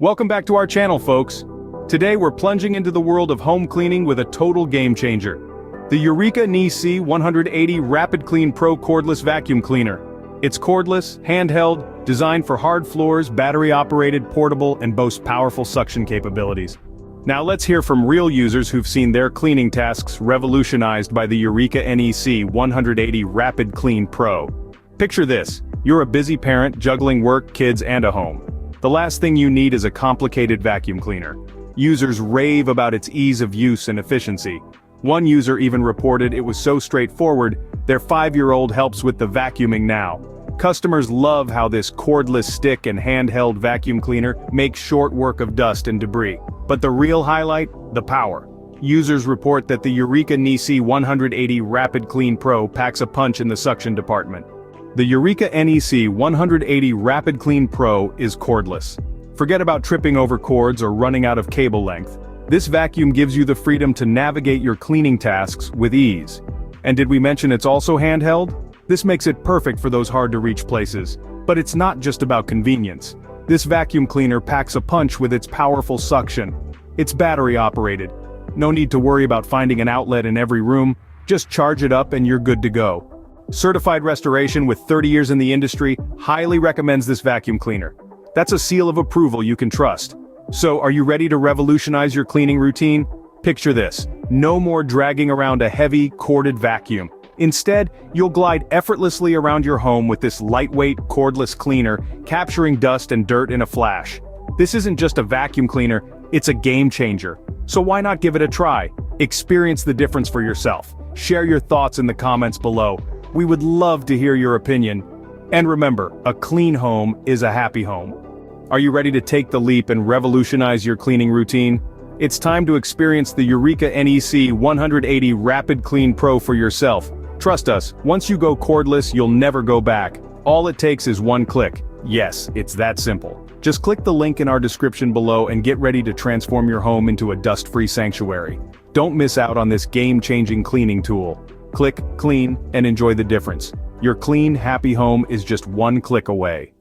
Welcome back to our channel, folks. Today we're plunging into the world of home cleaning with a total game changer. The Eureka NEC180 RapidClean Pro Cordless Vacuum Cleaner. It's cordless, handheld, designed for hard floors, battery-operated, portable, and boasts powerful suction capabilities. Now let's hear from real users who've seen their cleaning tasks revolutionized by the Eureka NEC180 RapidClean Pro. Picture this: you're a busy parent juggling work, kids, and a home. The last thing you need is a complicated vacuum cleaner. Users rave about its ease of use and efficiency. One user even reported it was so straightforward, their 5-year-old helps with the vacuuming now. Customers love how this cordless stick and handheld vacuum cleaner makes short work of dust and debris. But the real highlight? The power. Users report that the Eureka NEC180 RapidClean Pro packs a punch in the suction department. The Eureka NEC180 RapidClean Pro is cordless. Forget about tripping over cords or running out of cable length. This vacuum gives you the freedom to navigate your cleaning tasks with ease. And did we mention it's also handheld? This makes it perfect for those hard-to-reach places. But it's not just about convenience. This vacuum cleaner packs a punch with its powerful suction. It's battery-operated. No need to worry about finding an outlet in every room. Just charge it up and you're good to go. Certified Restoration with 30 years in the industry highly recommends this vacuum cleaner. That's a seal of approval you can trust. So, are you ready to revolutionize your cleaning routine? Picture this: no more dragging around a heavy, corded vacuum. Instead, you'll glide effortlessly around your home with this lightweight, cordless cleaner, capturing dust and dirt in a flash. This isn't just a vacuum cleaner, it's a game changer. So why not give it a try? Experience the difference for yourself. Share your thoughts in the comments below. We would love to hear your opinion. And remember, a clean home is a happy home. Are you ready to take the leap and revolutionize your cleaning routine? It's time to experience the Eureka NEC180 RapidClean Pro for yourself. Trust us, once you go cordless, you'll never go back. All it takes is one click. Yes, it's that simple. Just click the link in our description below and get ready to transform your home into a dust-free sanctuary. Don't miss out on this game-changing cleaning tool. Click, clean, and enjoy the difference. Your clean, happy home is just one click away.